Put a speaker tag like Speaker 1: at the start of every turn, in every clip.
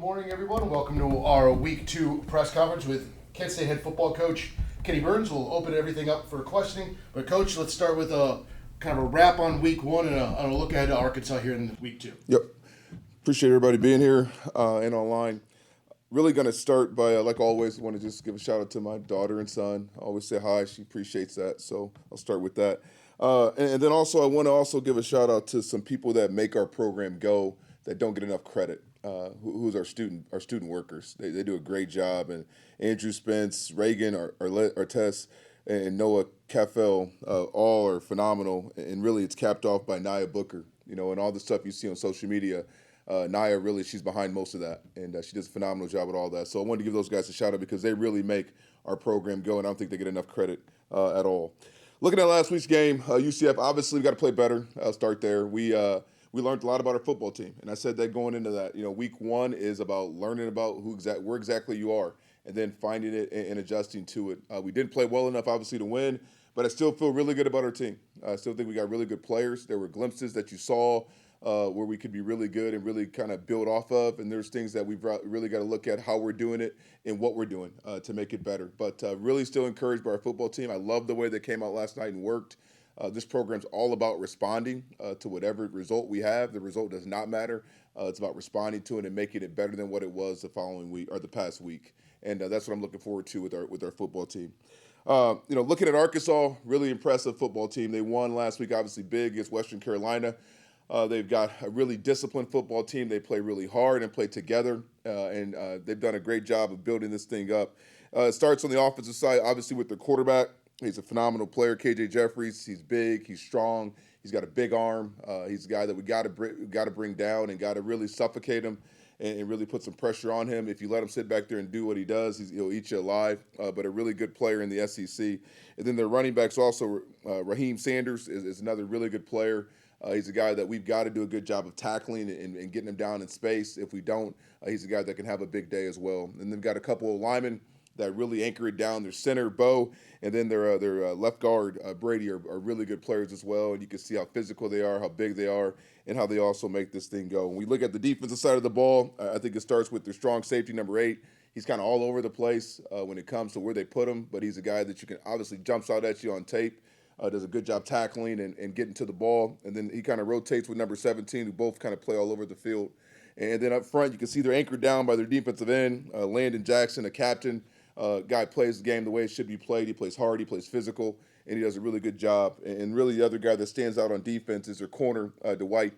Speaker 1: morning, everyone. Welcome to our Week 2 press conference with Kent State head football coach Kenni Burns. We'll open everything up for questioning. But, Coach, let's start with a kind of a wrap on Week 1 and a look ahead to Arkansas here in Week 2.
Speaker 2: Yep. Appreciate everybody being here and online. Really going to start by, like always, want to just give a shout out to my daughter and son. I always say hi. She appreciates that. So I'll start with that. And then also, I want to also give a shout out to some people that make our program go that don't get enough credit. Who's our student workers? They do a great job. And Andrew Spence, Reagan, Artest, and Noah Caffell all are phenomenal. And really, it's capped off by Nia Booker. You know, and all the stuff you see on social media. Nia, really, she's behind most of that, and she does a phenomenal job with all that. So I wanted to give those guys a shout out because they really make our program go, and I don't think they get enough credit at all. Looking at last week's game, UCF, obviously we got to play better. I'll start there. We learned a lot about our football team, and I said that going into that. You know, week 1 is about learning about where exactly you are, and then finding it and adjusting to it. We didn't play well enough, obviously, to win, but I still feel really good about our team. I still think we got really good players. There were glimpses that you saw where we could be really good and really kind of build off of, and there's things that we've really got to look at how we're doing it and what we're doing to make it better. But really still encouraged by our football team. I love the way they came out last night and worked. This program's all about responding to whatever result we have. The result does not matter. It's about responding to it and making it better than what it was the following week or the past week. And that's what I'm looking forward to with our football team. Looking at Arkansas, really impressive football team. They won last week, obviously big against Western Carolina. They've got a really disciplined football team. They play really hard and play together, and they've done a great job of building this thing up. It starts on the offensive side, obviously, with their quarterback. He's a phenomenal player, KJ Jeffries. He's big, he's strong, he's got a big arm. He's a guy that we got to bring down and got to really suffocate him and really put some pressure on him. If you let him sit back there and do what he does, he'll eat you alive. But a really good player in the SEC. And then their running backs also, Raheem Sanders is another really good player. He's a guy that we've got to do a good job of tackling and getting him down in space. If we don't, he's a guy that can have a big day as well. And they've got a couple of linemen that really anchor it down. Their center, Bo, and then their left guard, Brady, are really good players as well. And you can see how physical they are, how big they are, and how they also make this thing go. When we look at the defensive side of the ball, I think it starts with their strong safety, number 8. He's kind of all over the place when it comes to where they put him, but he's a guy that you can obviously jumps out at you on tape. Does a good job tackling and getting to the ball. And then he kind of rotates with number 17, who both kind of play all over the field. And then up front, you can see they're anchored down by their defensive end, Landon Jackson, a captain. Guy plays the game the way it should be played. He plays hard, he plays physical, and he does a really good job. And really the other guy that stands out on defense is their corner, Dwight,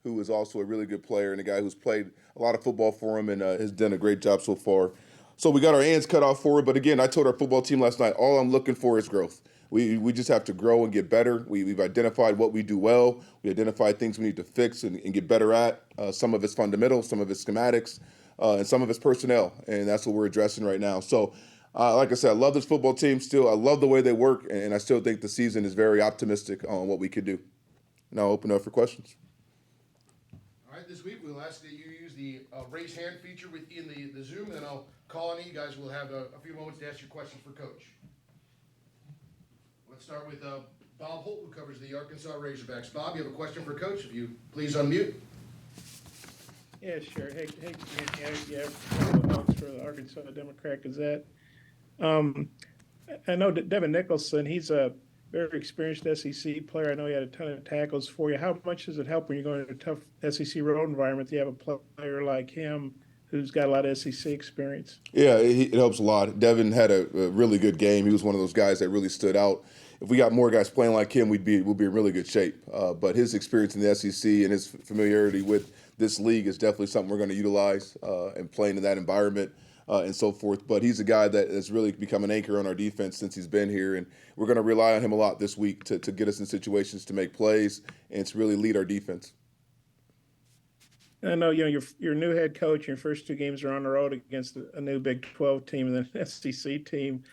Speaker 2: who is also a really good player and a guy who's played a lot of football for him and has done a great job so far. So we got our hands cut off for it. But again, I told our football team last night, all I'm looking for is growth. We just have to grow and get better. We've identified what we do well. We identified things we need to fix and get better at. Some of it's fundamental, some of it's schematics, and some of it's personnel. And that's what we're addressing right now. So, like I said, I love this football team still. I love the way they work, and I still think the season is very optimistic on what we could do. Now I'll open up for questions.
Speaker 1: All right, this week we'll ask that you use the raise hand feature within the Zoom, and then I'll call on you guys. We'll have a few moments to ask your questions for Coach. Let's start with Bob Holt, who covers the Arkansas Razorbacks. Bob, you have a question for Coach? If you please unmute.
Speaker 3: Yeah, sure. Hey, yeah, Hawks for the Arkansas Democrat Gazette. I know that Devin Nicholson, he's a very experienced SEC player. I know he had a ton of tackles for you. How much does it help when you're going to a tough SEC road environment that you have a player like him who's got a lot of SEC experience?
Speaker 2: Yeah, it helps a lot. Devin had a really good game. He was one of those guys that really stood out. If we got more guys playing like him, we'll be in really good shape. But his experience in the SEC and his familiarity with this league is definitely something we're going to utilize and playing in that environment and so forth. But he's a guy that has really become an anchor on our defense since he's been here, and we're going to rely on him a lot this week to get us in situations to make plays and to really lead our defense.
Speaker 3: I know your new head coach. Your first 2 games are on the road against a new Big 12 team and an SEC team.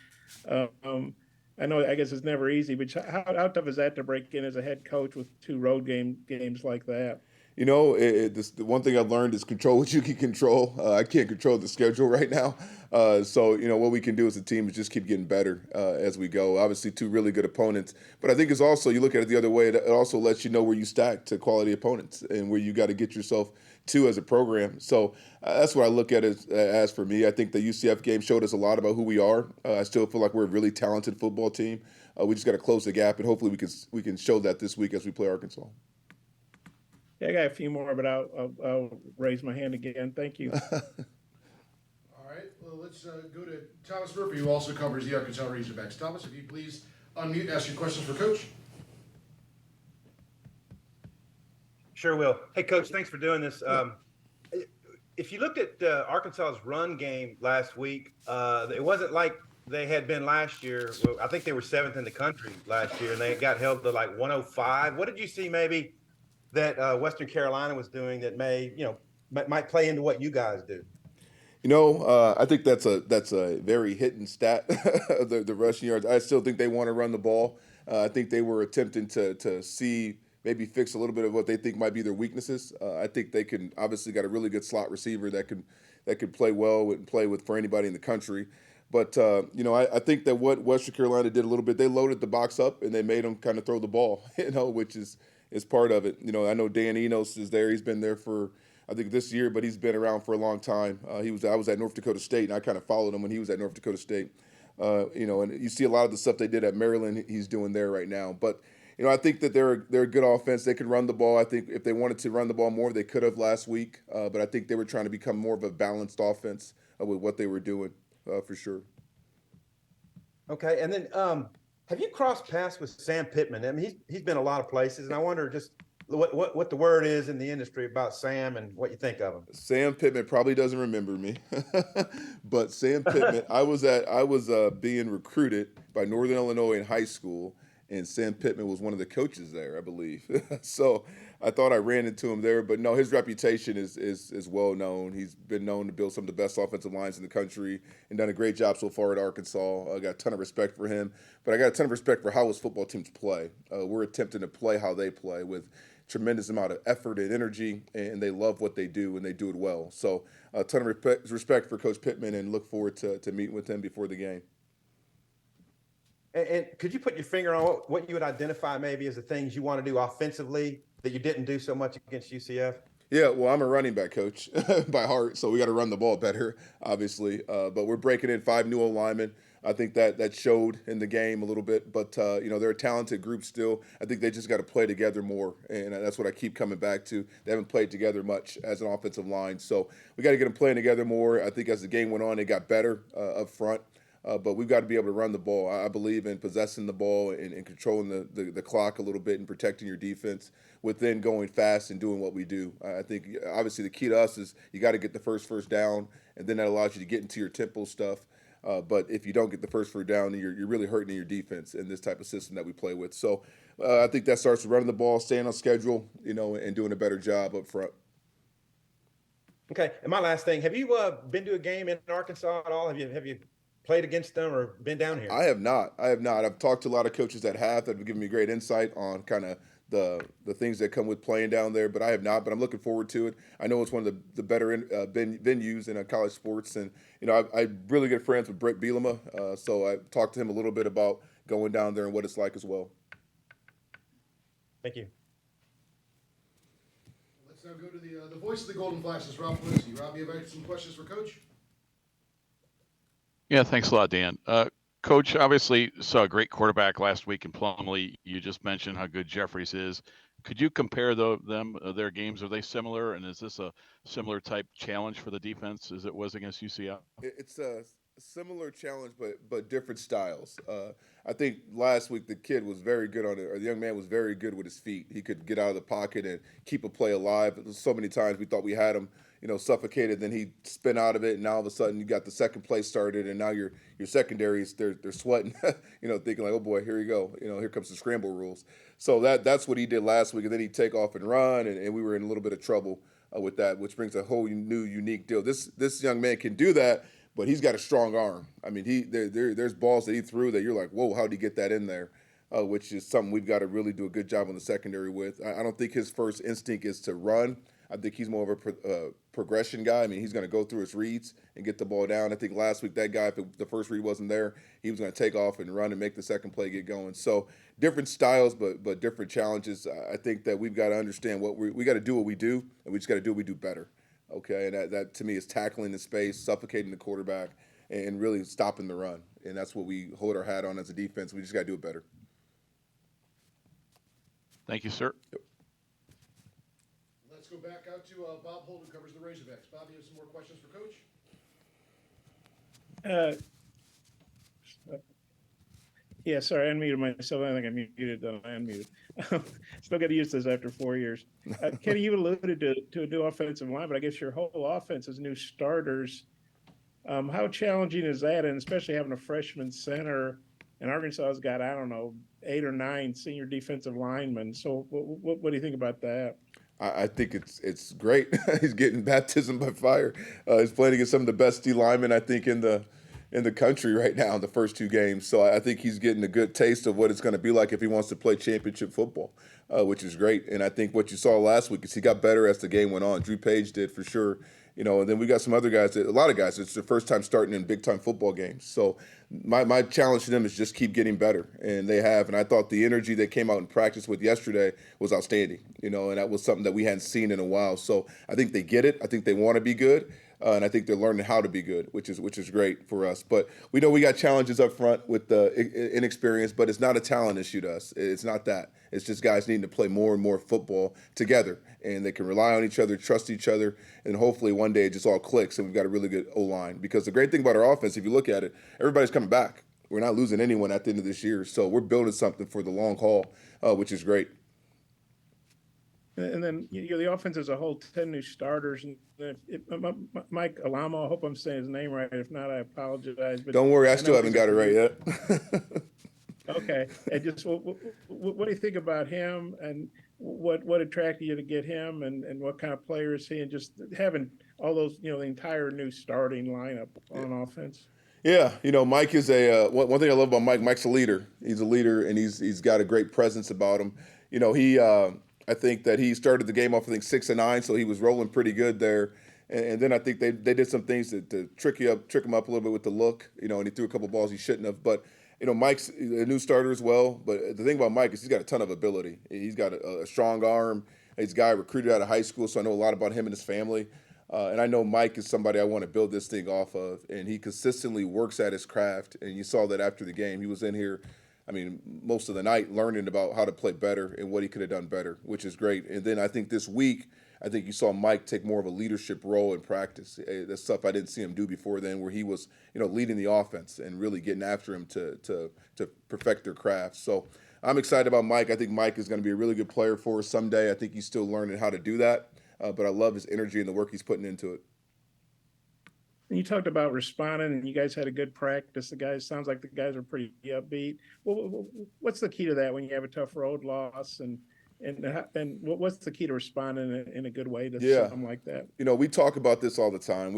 Speaker 3: I guess it's never easy, but how tough is that to break in as a head coach with 2 road games like that?
Speaker 2: The one thing I've learned is control what you can control. I can't control the schedule right now. So, what we can do as a team is just keep getting better as we go. Obviously, two really good opponents. But I think it's also, you look at it the other way, it also lets you know where you stack to quality opponents and where you got to get yourself to as a program. So that's what I look at as for me. I think the UCF game showed us a lot about who we are. I still feel like we're a really talented football team. We just got to close the gap, and hopefully we can show that this week as we play Arkansas.
Speaker 3: Yeah, I got a few more, but I'll raise my hand again. Thank you.
Speaker 1: All right, well, let's go to Thomas Murphy, who also covers the Arkansas Razorbacks. Thomas, if you please unmute and ask your questions for Coach.
Speaker 4: Sure will. Hey, Coach, thanks for doing this. If you looked at Arkansas's run game last week, it wasn't like they had been last year. Well, I think they were 7th in the country last year, and they got held to like 105. What did you see maybe that Western Carolina was doing that might play into what you guys do?
Speaker 2: I think that's a very hidden stat, the rushing yards. I still think they want to run the ball. I think they were attempting to see, maybe fix a little bit of what they think might be their weaknesses. I think they can obviously got a really good slot receiver that could play well and play with for anybody in the country. But I think that what Western Carolina did a little bit, they loaded the box up and they made them kind of throw the ball, which is part of it. I know Dan Enos is there. He's been there for, I think, this year, but he's been around for a long time. I was at North Dakota State, and I kind of followed him when he was at North Dakota State. And you see a lot of the stuff they did at Maryland, he's doing there right now. But I think that they're a good offense. They can run the ball. I think if they wanted to run the ball more, they could have last week. But I think they were trying to become more of a balanced offense with what they were doing, for sure.
Speaker 4: Okay, and then have you crossed paths with Sam Pittman? I mean, he's been a lot of places, and I wonder just what the word is in the industry about Sam and what you think of him.
Speaker 2: Sam Pittman probably doesn't remember me, but Sam Pittman, I was being recruited by Northern Illinois in high school, and Sam Pittman was one of the coaches there, I believe. So I thought I ran into him there, but no, his reputation is well known. He's been known to build some of the best offensive lines in the country and done a great job so far at Arkansas. I got a ton of respect for him, but I got a ton of respect for how his football teams play. We're attempting to play how they play with tremendous amount of effort and energy, and they love what they do and they do it well. So a ton of respect for Coach Pittman, and look forward to meeting with him before the game.
Speaker 4: And could you put your finger on what you would identify maybe as the things you want to do offensively that you didn't do so much against UCF?
Speaker 2: Yeah, well, I'm a running back coach by heart, so we got to run the ball better, obviously. But we're breaking in 5 new linemen. I think that showed in the game a little bit. But, they're a talented group still. I think they just got to play together more, and that's what I keep coming back to. They haven't played together much as an offensive line. So we got to get them playing together more. I think as the game went on, they got better up front. But we've got to be able to run the ball. I believe in possessing the ball and controlling the clock a little bit and protecting your defense within going fast and doing what we do. I think, obviously, the key to us is you got to get the first down, and then that allows you to get into your tempo stuff. But if you don't get the first down, then you're really hurting your defense in this type of system that we play with. So I think that starts with running the ball, staying on schedule, and doing a better job up front.
Speaker 4: Okay, and my last thing, have you been to a game in Arkansas at all? Have you played against them or been down here?
Speaker 2: I have not. I've talked to a lot of coaches that have given me great insight on kind of the things that come with playing down there, but I have not. But I'm looking forward to it. I know it's one of the better venues in college sports, and I'm really good friends with Brett Bielema, so I talked to him a little bit about going down there and what it's like as well.
Speaker 4: Thank you.
Speaker 1: Let's now go to the voice of the Golden Flashes, Rob Felicity. Rob, you have some questions for Coach?
Speaker 5: Yeah, thanks a lot, Dan. Coach, obviously saw a great quarterback last week in Plumlee. You just mentioned how good Jeffries is. Could you compare their games? Are they similar? And is this a similar type challenge for the defense as it was against UCF?
Speaker 2: It's a similar challenge, but different styles. I think last week the kid was very good on it, or the young man was very good with his feet. He could get out of the pocket and keep a play alive. So many times we thought we had him, suffocated. Then he'd spin out of it, and now all of a sudden you got the second play started, and now your secondaries they're sweating, thinking like, oh boy, here you go, here comes the scramble rules. So that's what he did last week, and then he'd take off and run, and we were in a little bit of trouble with that, which brings a whole new unique deal. This young man can do that, but he's got a strong arm. I mean, there's balls that he threw that you're like, whoa, how did he get that in there? which is something we've got to really do a good job on the secondary with. I don't think his first instinct is to run. I think he's more of a progression guy. I mean, he's going to go through his reads and get the ball down. I think last week that guy, if the first read wasn't there, he was going to take off and run and make the second play get going. So different styles, but different challenges. I think that we've got to understand what we got to do what we do, and we just got to do what we do better. Okay, and that to me is tackling the space, suffocating the quarterback, and really stopping the run. And that's what we hold our hat on as a defense. We just got to do it better.
Speaker 5: Thank you, sir.
Speaker 2: Yep.
Speaker 1: Let's go back out to Bob Holt, who covers the Razorbacks. Bob, you have some more questions for Coach?
Speaker 3: Yeah, sorry, I unmuted myself. I think I muted, I unmuted. Still got to use this after 4 years. Kenny, you alluded to a new offensive line, but I guess your whole offense is new starters. How challenging is that? And especially having a freshman center, and Arkansas has got, I don't know, 8 or 9 senior defensive linemen. So what do you think about that?
Speaker 2: I think it's great. He's getting baptism by fire. He's playing against some of the best D linemen, I think, in the country right now in the first 2 games. So I think he's getting a good taste of what it's going to be like if he wants to play championship football, which is great. And I think what you saw last week is he got better as the game went on. Drew Page did for sure. And then we got some other guys, a lot of guys, it's their first time starting in big-time football games. So my challenge to them is just keep getting better, and they have. And I thought the energy they came out in practice with yesterday was outstanding, and that was something that we hadn't seen in a while. So I think they get it. I think they want to be good. And I think they're learning how to be good, which is great for us. But we know we got challenges up front with the inexperience, but it's not a talent issue to us. It's not that. It's just guys needing to play more and more football together, and they can rely on each other, trust each other, and hopefully one day it just all clicks and we've got a really good O-line. Because the great thing about our offense, if you look at it, everybody's coming back. We're not losing anyone at the end of this year, so we're building something for the long haul, which is great.
Speaker 3: And then the offense as a whole, 10 new starters. And Mike Alamo, I hope I'm saying his name right. If not, I apologize. But
Speaker 2: don't worry, I still haven't got it right yet.
Speaker 3: Okay. And just what do you think about him, and what attracted you to get him, and what kind of player is he, and just having all those, the entire new starting lineup on offense?
Speaker 2: Yeah, Mike is one thing I love about Mike. Mike's a leader. He's a leader, and he's got a great presence about him. I think that he started the game off, 6-9, so he was rolling pretty good there. And then I think they did some things to trick him up a little bit with the look, and he threw a couple balls he shouldn't have. But, Mike's a new starter as well. But the thing about Mike is he's got a ton of ability. He's got a strong arm. He's a guy recruited out of high school, so I know a lot about him and his family. And I know Mike is somebody I want to build this thing off of. And he consistently works at his craft. And you saw that after the game. He was in here, most of the night learning about how to play better and what he could have done better, which is great. And then I think this week, you saw Mike take more of a leadership role in practice. That's stuff I didn't see him do before then, where he was, leading the offense and really getting after him to perfect their craft. So I'm excited about Mike. I think Mike is going to be a really good player for us someday. I think he's still learning how to do that, but I love his energy and the work he's putting into it.
Speaker 3: And you talked about responding, and you guys had a good practice. Sounds like the guys are pretty upbeat. Well, what's the key to that when you have a tough road loss, and what's the key to responding in a good way to something like that?
Speaker 2: We talk about this all the time.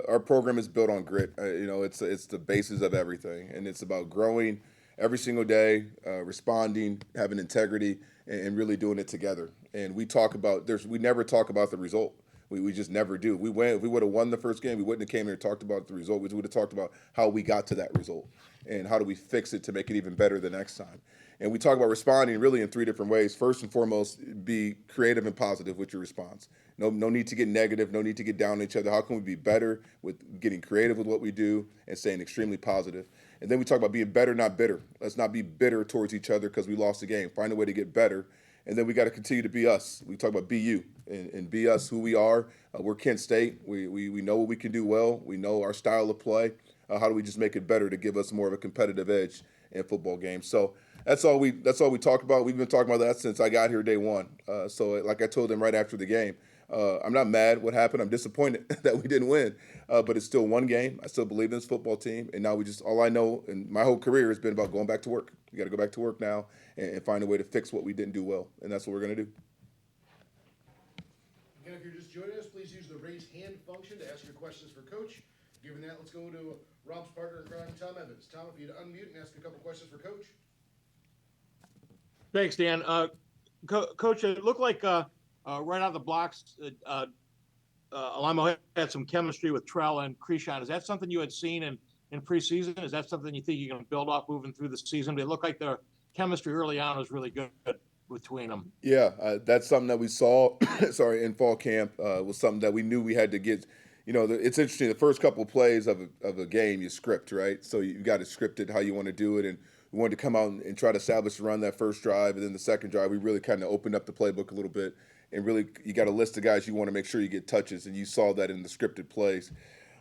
Speaker 2: Our program is built on grit. It's the basis of everything, and it's about growing every single day, responding, having integrity, and really doing it together. And we never talk about the result. We just never do. If we would have won the first game, we wouldn't have came here and talked about the result. We would have talked about how we got to that result and how do we fix it to make it even better the next time. And we talk about responding really in 3 different ways. First and foremost, be creative and positive with your response. No need to get negative. No need to get down on each other. How can we be better with getting creative with what we do and staying extremely positive? And then we talk about being better, not bitter. Let's not be bitter towards each other because we lost the game. Find a way to get better. And then we got to continue to be us. We talk about be you and be us, who we are. We're Kent State. We know what we can do well. We know our style of play. How do we just make it better to give us more of a competitive edge in football games? So that's all we talk about. We've been talking about that since I got here day one. So like I told them right after the game, I'm not mad what happened. I'm disappointed that we didn't win, but it's still one game. I still believe in this football team, and now all I know in my whole career has been about going back to work. We got to go back to work now and find a way to fix what we didn't do well, and that's what we're going to do.
Speaker 1: Again, if you're just joining us, please use the raise hand function to ask your questions for Coach. Given that, let's go to Rob's partner in crime, Tom Evans. Tom, if you'd unmute and ask a couple questions for Coach.
Speaker 6: Thanks, Dan. Coach, it looked like right out of the blocks, Alamo had some chemistry with Trell and Krishan. Is that something you had seen in preseason? Is that something you think you're going to build off moving through the season? It looked like the chemistry early on was really good between them.
Speaker 2: Yeah, that's something that we saw. Sorry, in fall camp was something that we knew we had to get. It's interesting. The first couple of plays of a game, you script, right? So you got to script it how you want to do it, and we wanted to come out and try to establish a run that first drive, and then the second drive, we really kind of opened up the playbook a little bit, and really you got a list of guys you want to make sure you get touches, and you saw that in the scripted plays.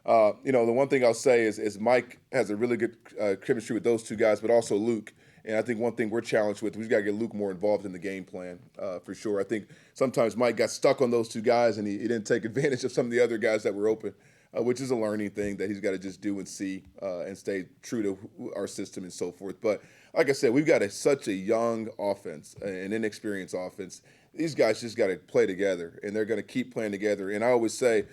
Speaker 2: The one thing I'll say is Mike has a really good chemistry with those two guys, but also Luke. And I think one thing we're challenged with, we've got to get Luke more involved in the game plan for sure. I think sometimes Mike got stuck on those two guys and he didn't take advantage of some of the other guys that were open, which is a learning thing that he's got to just do and see and stay true to our system and so forth. But like I said, we've got such a young offense, an inexperienced offense. These guys just got to play together, and they're going to keep playing together. And I always say,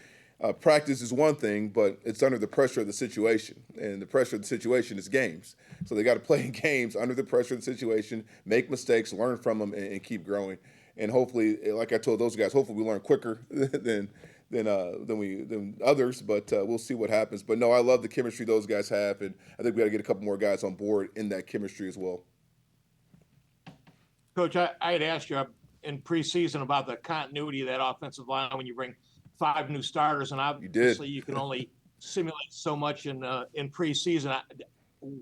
Speaker 2: practice is one thing, but it's under the pressure of the situation. And the pressure of the situation is games. So they got to play in games under the pressure of the situation, make mistakes, learn from them, and keep growing. And hopefully, like I told those guys, hopefully we learn quicker than others. But we'll see what happens. But no, I love the chemistry those guys have, and I think we got to get a couple more guys on board in that chemistry as well.
Speaker 6: Coach, I had asked you in preseason about the continuity of that offensive line when you bring 5 new starters, and obviously you can only simulate so much in preseason.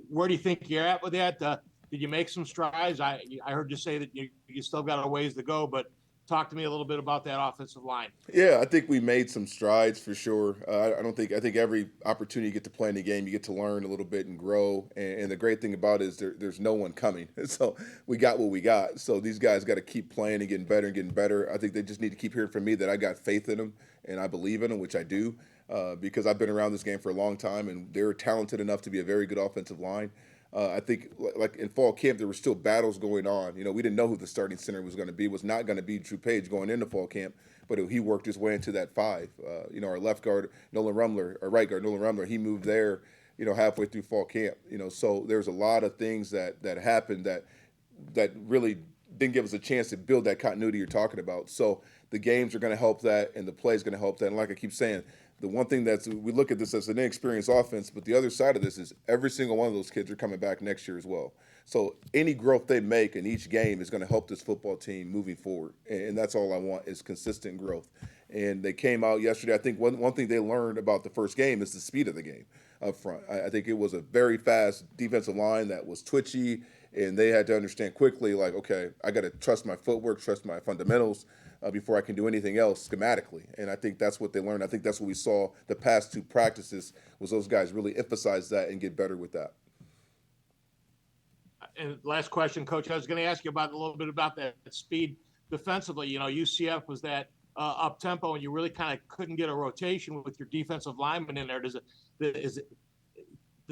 Speaker 6: Where do you think you're at with that? Did you make some strides? I heard you say that you still got a ways to go, but talk to me a little bit about that offensive line.
Speaker 2: Yeah, I think we made some strides for sure. I think every opportunity you get to play in the game, you get to learn a little bit and grow. And the great thing about it is there's no one coming. So we got what we got. So these guys got to keep playing and getting better and getting better. I think they just need to keep hearing from me that I got faith in them and I believe in them, which I do, because I've been around this game for a long time and they're talented enough to be a very good offensive line. I think, like in fall camp, there were still battles going on. We didn't know who the starting center was going to be. It was not going to be Drew Page going into fall camp, but he worked his way into that 5. Our left guard, Nolan Rumler, or right guard, Nolan Rumler, he moved there, halfway through fall camp. So there's a lot of things that happened that really didn't give us a chance to build that continuity you're talking about. So the games are going to help that, and the play is going to help that. And like I keep saying, the one thing we look at this as an inexperienced offense, but the other side of this is every single one of those kids are coming back next year as well. So any growth they make in each game is going to help this football team moving forward. And that's all I want is consistent growth. And they came out yesterday. I think one thing they learned about the first game is the speed of the game up front. I think it was a very fast defensive line that was twitchy, and they had to understand quickly, like, okay, I got to trust my footwork, trust my fundamentals, before I can do anything else schematically. And I think that's what they learned. I think that's what we saw the past 2 practices was those guys really emphasize that and get better with that.
Speaker 6: And last question, Coach, I was going to ask you a little bit about that speed defensively. UCF was that up tempo, and you really kind of couldn't get a rotation with your defensive lineman in there. Does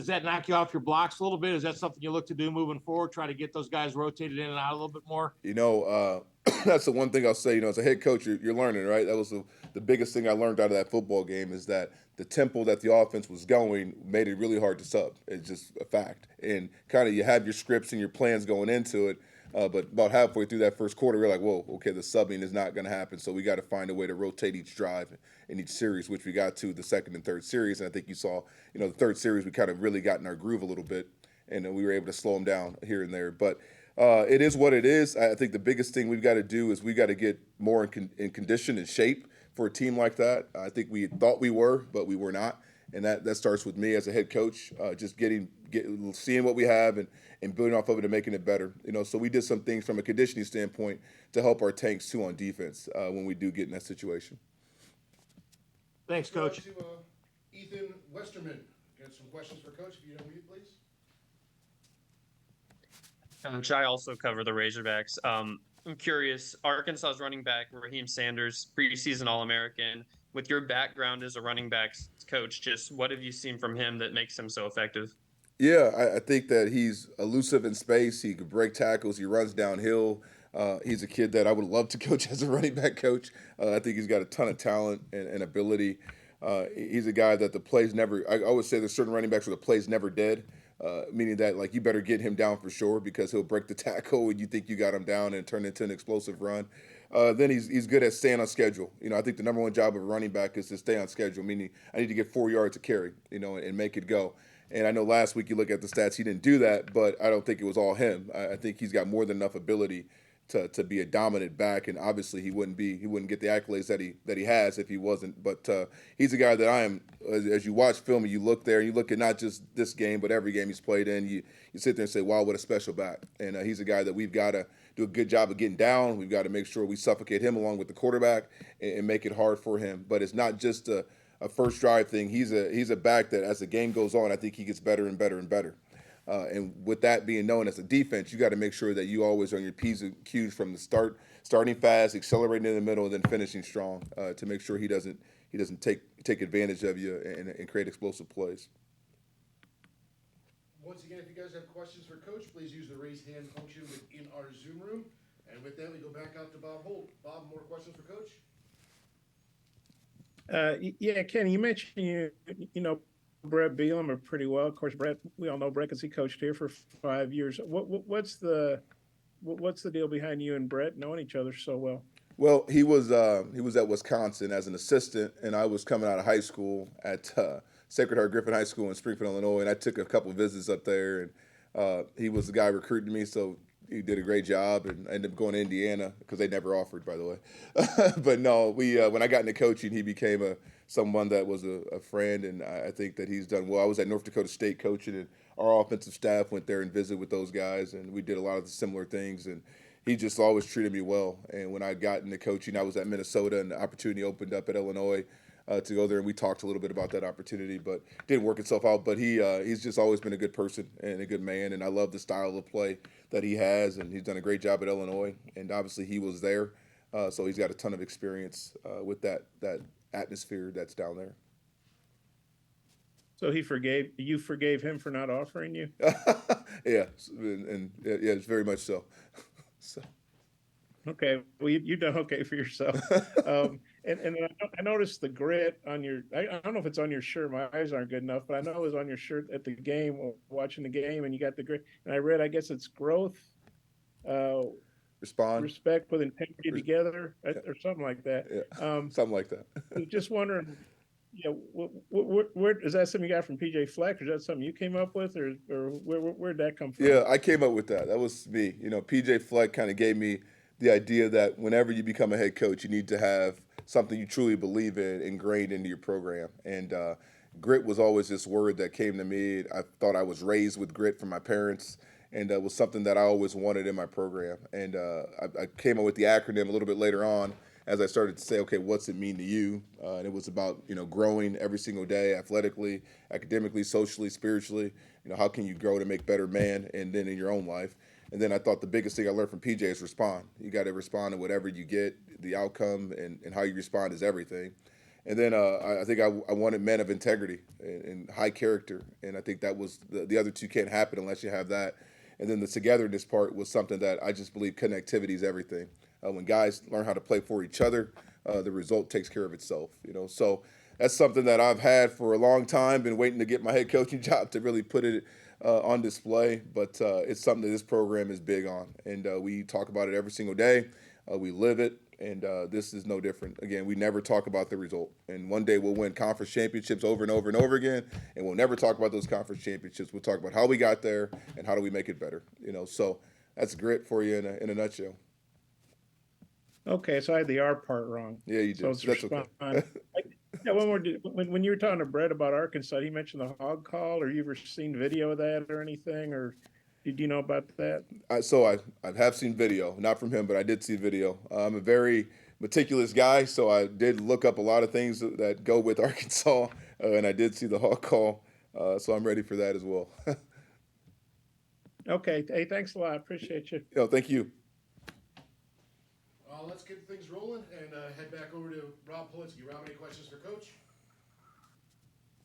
Speaker 6: that knock you off your blocks a little bit? Is that something you look to do moving forward? Try to get those guys rotated in and out a little bit more?
Speaker 2: That's the one thing I'll say. As a head coach, you're learning, right? That was the biggest thing I learned out of that football game is that the tempo that the offense was going made it really hard to sub. It's just a fact. And kind of you have your scripts and your plans going into it, but about halfway through that first quarter, we're like, whoa, okay, the subbing is not going to happen. So we got to find a way to rotate each drive in each series, which we got to the second and third series. And I think you saw, the third series, we kind of really got in our groove a little bit, and we were able to slow them down here and there. But it is what it is. I think the biggest thing we've got to do is we got to get more in condition and shape for a team like that. I think we thought we were, but we were not. And that starts with me as a head coach, just seeing what we have and building off of it and making it better. So we did some things from a conditioning standpoint to help our tanks too on defense when we do get in that situation.
Speaker 6: Thanks, Coach.
Speaker 1: To Ethan Westerman. Got some questions for Coach, if you don't mute, please.
Speaker 7: Coach, I also cover the Razorbacks. I'm curious, Arkansas's running back, Raheem Sanders, preseason All-American. With your background as a running backs coach, just what have you seen from him that makes him so effective?
Speaker 2: Yeah, I think that he's elusive in space. He could break tackles. He runs downhill. He's a kid that I would love to coach as a running back coach. I think he's got a ton of talent and ability. He's a guy that the plays never – I always say there's certain running backs where the play's never dead. meaning that like you better get him down for sure because he'll break the tackle and you think you got him down and turn into an explosive run. Then he's good at staying on schedule. I think the number one job of a running back is to stay on schedule, meaning I need to get 4 yards to carry, and make it go. And I know last week you look at the stats, he didn't do that, but I don't think it was all him. I think he's got more than enough ability to be a dominant back, and obviously he wouldn't get the accolades that he has if he wasn't. But he's a guy that I am. As you watch film and you look there, and you look at not just this game but every game he's played in, you sit there and say, wow, what a special back. And he's a guy that we've got to do a good job of getting down. We've got to make sure we suffocate him along with the quarterback and make it hard for him. But it's not just a first drive thing. He's a back that as the game goes on, I think he gets better and better and better. And with that being known as a defense, you got to make sure that you always are on your P's and Q's from the start, starting fast, accelerating in the middle, and then finishing strong to make sure he doesn't take advantage of you and create explosive plays.
Speaker 1: Once again, if you guys have questions for Coach, please use the raise hand function within our Zoom room. And with that, we go back out to Bob Holt. Bob, more questions for Coach?
Speaker 3: Yeah, Kenny, you mentioned you know Brett Bielema pretty well. Of course, Brett, we all know Brett because he coached here for 5 years. What's the deal behind you and Brett knowing each other so well?
Speaker 2: Well, he was at Wisconsin as an assistant, and I was coming out of high school at Sacred Heart Griffin High School in Springfield, Illinois, and I took a couple of visits up there, and he was the guy recruiting me, so he did a great job, and I ended up going to Indiana because they never offered, by the way. But no, when I got into coaching, he became someone that was a friend, and I think that he's done well. I was at North Dakota State coaching, and our offensive staff went there and visited with those guys, and we did a lot of the similar things, and he just always treated me well. And when I got into coaching, I was at Minnesota, and the opportunity opened up at Illinois to go there, and we talked a little bit about that opportunity, but didn't work itself out. But he's just always been a good person and a good man, and I love the style of play that he has, and he's done a great job at Illinois, and obviously he was there, so he's got a ton of experience with that atmosphere that's down there.
Speaker 3: So you forgave him for not offering you?
Speaker 2: Yeah, and yeah, it's very much so. So.
Speaker 3: Okay, well, you done okay for yourself. And I noticed the grit on your. I don't know if it's on your shirt. My eyes aren't good enough, but I know it was on your shirt at the game, watching the game, and you got the grit. And I read, I guess it's growth, respect with integrity together, or something like that.
Speaker 2: Yeah, something like that.
Speaker 3: Just wondering, where is that something you got from PJ Fleck, or is that something you came up with, or where'd that come from?
Speaker 2: Yeah, I came up with that. That was me. PJ Fleck kind of gave me the idea that whenever you become a head coach, you need to have something you truly believe in ingrained into your program. And grit was always this word that came to me. I thought I was raised with grit from my parents, and it was something that I always wanted in my program. And I came up with the acronym a little bit later on as I started to say, okay, what's it mean to you? And it was about, growing every single day, athletically, academically, socially, spiritually. How can you grow to make better man and then in your own life? And then I thought the biggest thing I learned from PJ is respond. You got to respond to whatever you get. The outcome and how you respond is everything. And then I think I wanted men of integrity and high character. And I think that was the other two can't happen unless you have that. And then the togetherness part was something that I just believe connectivity is everything. When guys learn how to play for each other, the result takes care of itself. So that's something that I've had for a long time. Been waiting to get my head coaching job to really put it on display, but it's something that this program is big on, and we talk about it every single day. We live it, and this is no different. Again, we never talk about the result, and one day we'll win conference championships over and over and over again, and we'll never talk about those conference championships. We'll talk about how we got there and how do we make it better. So that's grit for you in a nutshell.
Speaker 3: Okay, so I had the R part wrong.
Speaker 2: Yeah, you did.
Speaker 3: So it's
Speaker 2: that's
Speaker 3: respond.
Speaker 2: okay.
Speaker 3: Yeah, one more. When you were talking to Brett about Arkansas, he mentioned the hog call, or you ever seen video of that or anything, or did you know about that?
Speaker 2: So I have seen video, not from him, but I did see video. I'm a very meticulous guy, so I did look up a lot of things that go with Arkansas, and I did see the hog call, so I'm ready for that as well.
Speaker 3: Okay. Hey, thanks a lot. Appreciate you.
Speaker 2: Thank you.
Speaker 1: Let's get things rolling and head back over to Rob Politsky. Rob, any questions for Coach?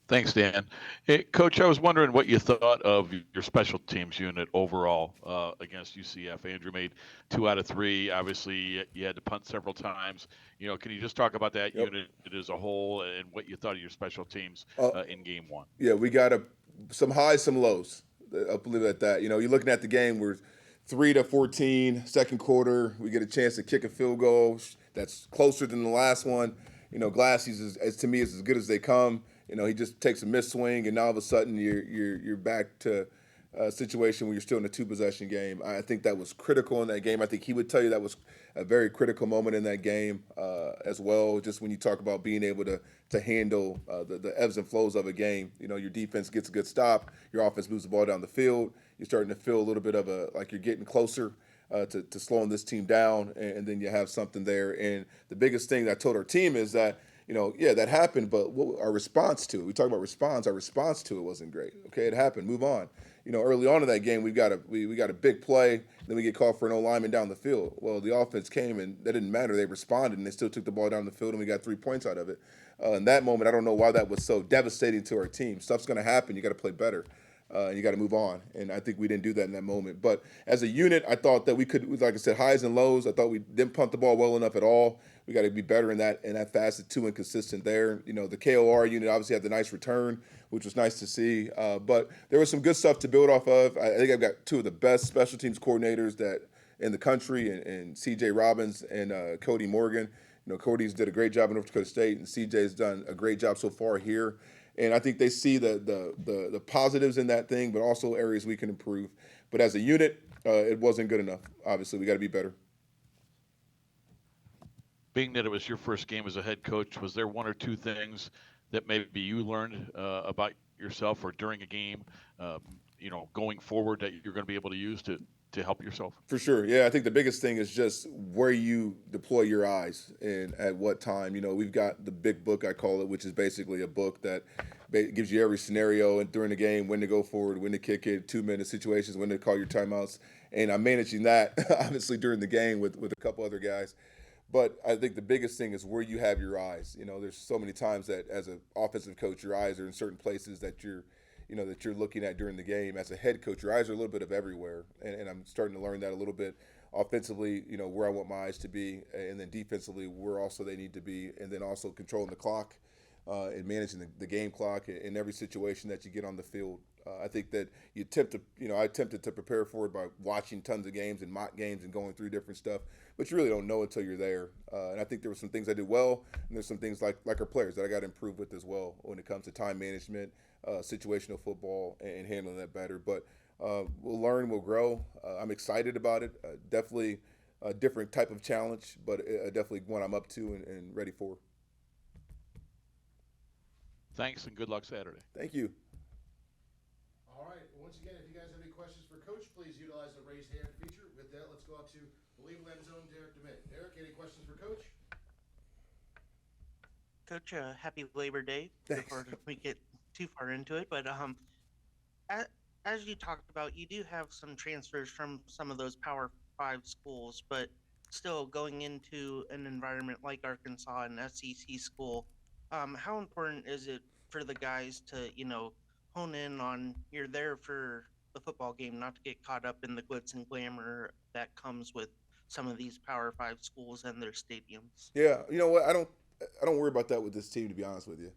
Speaker 5: Thanks, Dan. Hey, Coach, I was wondering what you thought of your special teams unit overall against UCF. Andrew made 2 out of 3. Obviously, you had to punt several times. Can you just talk about that unit as a whole and what you thought of your special teams in Game 1?
Speaker 2: Yeah, we got some highs, some lows. I'll leave it at that. You're looking at the game. We're 3-14, second quarter. We get a chance to kick a field goal that's closer than the last one. Glassie's to me is as good as they come. He just takes a missed swing, and now all of a sudden you're back to a situation where you're still in a 2-possession game. I think that was critical in that game. I think he would tell you that was a very critical moment in that game as well. Just when you talk about being able to handle the ebbs and flows of a game, your defense gets a good stop, your offense moves the ball down the field. You're starting to feel a little bit of like you're getting closer to slowing this team down, and then you have something there. And the biggest thing that I told our team is that, yeah, that happened, but our response to it, we talk about response, our response to it wasn't great. Okay, it happened, move on. Early on in that game, we got a big play, then we get called for an O-lineman down the field. Well, the offense came, and that didn't matter. They responded, and they still took the ball down the field, and we got 3 points out of it. In that moment, I don't know why that was so devastating to our team. Stuff's going to happen. You got to play better. And you got to move on. And I think we didn't do that in that moment. But as a unit, I thought that we could, like I said, highs and lows. I thought we didn't punt the ball well enough at all. We got to be better in that facet too, and consistent there. The KOR unit obviously had the nice return, which was nice to see. But there was some good stuff to build off of. I think I've got 2 of the best special teams coordinators that in the country, and C.J. Robbins and Cody Morgan. Cody's did a great job in North Dakota State, and C.J.'s done a great job so far here. And I think they see the positives in that thing, but also areas we can improve. But as a unit, it wasn't good enough. Obviously, we got to be better.
Speaker 5: Being that it was your first game as a head coach, was there 1 or 2 things that maybe you learned about yourself or during a game, going forward that you're going to be able to use to help yourself? For
Speaker 2: sure. Yeah, I think the biggest thing is just where you deploy your eyes and at what time. We've got the big book, I call it, which is basically a book that gives you every scenario and during the game, when to go forward, when to kick it, 2-minute situations, when to call your timeouts. And I'm managing that, obviously, during the game with a couple other guys. But I think the biggest thing is where you have your eyes. There's so many times that as an offensive coach, your eyes are in certain places that you're looking at during the game. As a head coach, your eyes are a little bit of everywhere, and I'm starting to learn that a little bit. Offensively, where I want my eyes to be, and then defensively, where also they need to be, and then also controlling the clock and managing the game clock in every situation that you get on the field. I think that I attempted to prepare for it by watching tons of games and mock games and going through different stuff, but you really don't know until you're there. And I think there were some things I did well, and there's some things like our players that I got to improve with as well when it comes to time management, situational football, and handling that better. But we'll learn, we'll grow. I'm excited about it. Definitely a different type of challenge, but definitely one I'm up to and ready for.
Speaker 5: Thanks, and good luck Saturday.
Speaker 2: Thank you.
Speaker 1: All right. Once again, if you guys have any questions for Coach, please utilize the raise hand feature. With that, let's go out to the Leland Zone, Derek DeMint. Derek, any questions for Coach?
Speaker 8: Coach, happy Labor Day.
Speaker 2: Thanks.
Speaker 8: Before we get too far into it, but as you talked about, you do have some transfers from some of those Power 5 schools, but still going into an environment like Arkansas, an SEC school, how important is it for the guys to, hone in on you're there for the football game, not to get caught up in the glitz and glamour that comes with some of these Power 5 schools and their stadiums?
Speaker 2: Yeah, you know what? I don't worry about that with this team, to be honest with you.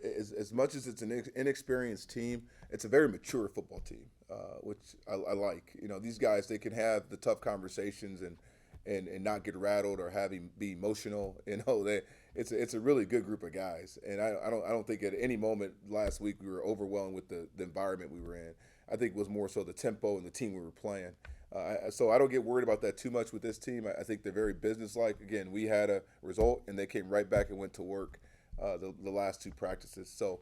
Speaker 2: As much as it's an inexperienced team, it's a very mature football team, which I like. These guys, they can have the tough conversations and not get rattled or be emotional. It's a really good group of guys, and I don't think at any moment last week we were overwhelmed with the environment we were in. I think it was more so the tempo and the team we were playing. So I don't get worried about that too much with this team. I think they're very businesslike. Again, we had a result, and they came right back and went to work the last 2 practices. So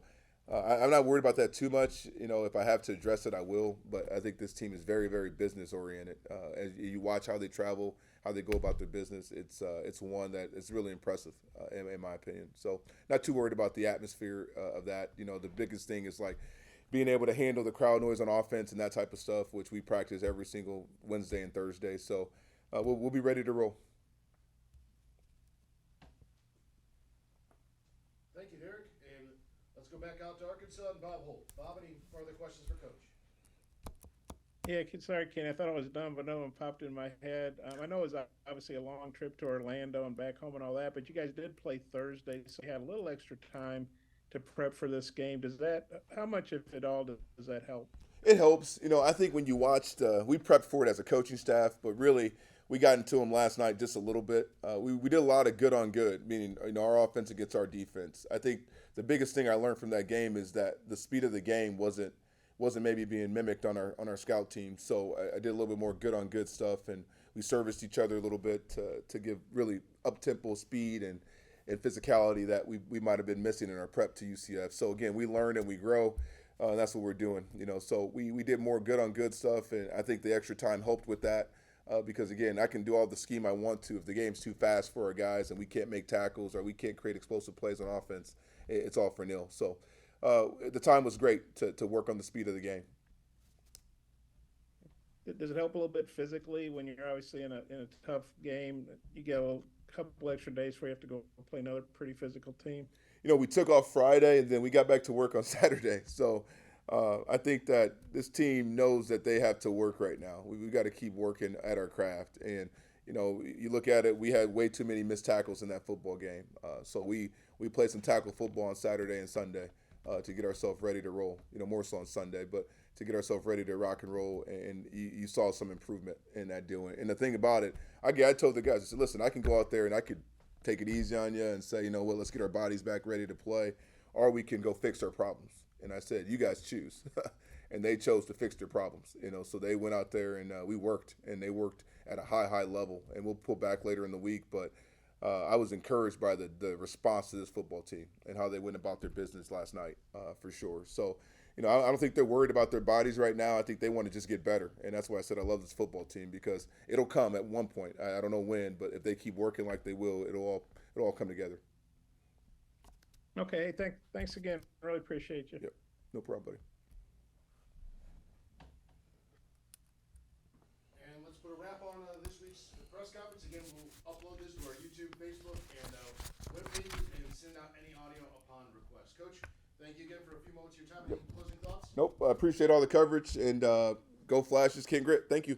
Speaker 2: I'm not worried about that too much. If I have to address it, I will. But I think this team is very, very business oriented. As you watch how they travel, how they go about their business, it's one that is really impressive in my opinion. So not too worried about the atmosphere of that. The biggest thing is like being able to handle the crowd noise on offense and that type of stuff, which we practice every single Wednesday and Thursday. So we'll be ready to roll.
Speaker 1: Thank you, Derek. And let's go back out to Arkansas and Bob Holt. Bob, any further questions for Coach?
Speaker 3: Yeah, sorry, Ken. I thought I was done, but no one popped in my head. I know it was obviously a long trip to Orlando and back home and all that, but you guys did play Thursday, so you had a little extra time to prep for this game. How much, if at all, does that help?
Speaker 2: It helps. I think when you watched, we prepped for it as a coaching staff, but really we got into them last night just a little bit. We did a lot of good on good, meaning our offense against our defense. I think the biggest thing I learned from that game is that the speed of the game wasn't maybe being mimicked on our scout team. So I did a little bit more good on good stuff, and we serviced each other a little bit to give really up-tempo speed and physicality that we might have been missing in our prep to UCF. So again, we learn and we grow. That's what we're doing, So we did more good on good stuff, and I think the extra time helped with that because, again, I can do all the scheme I want to. If the game's too fast for our guys and we can't make tackles or we can't create explosive plays on offense, it's all for nil. So the time was great to work on the speed of the game.
Speaker 3: Does it help a little bit physically when you're obviously in a tough game? You get a couple extra days where you have to go play another pretty physical team.
Speaker 2: We took off Friday and then we got back to work on Saturday. So I think that this team knows that they have to work right now. We've got to keep working at our craft. And, you look at it, we had way too many missed tackles in that football game. So we played some tackle football on Saturday and Sunday to get ourselves ready to roll, more so on Sunday, but to get ourselves ready to rock and roll. And you saw some improvement in that deal. And the thing about it, I told the guys, I said, listen, I can go out there and I could take it easy on you and say, let's get our bodies back ready to play, or we can go fix our problems. And I said, you guys choose. And they chose to fix their problems, so they went out there and we worked, and they worked at a high level. And we'll pull back later in the week, but I was encouraged by the response to this football team and how they went about their business last night, for sure. So, I don't think they're worried about their bodies right now. I think they want to just get better. And that's why I said I love this football team, because it'll come at one point. I don't know when, but if they keep working like they will, it'll all come together.
Speaker 3: Okay, thanks again. Really appreciate you.
Speaker 2: Yep, no problem, buddy.
Speaker 1: And let's put a wrap on this week's press conference. Again, we'll upload this to our YouTube, Facebook, and webpage, and send out any audio upon request. Coach, thank you again for a few moments of your time. Any closing thoughts?
Speaker 2: Nope, I appreciate all the coverage, and go Flashes, King Grit. Thank you.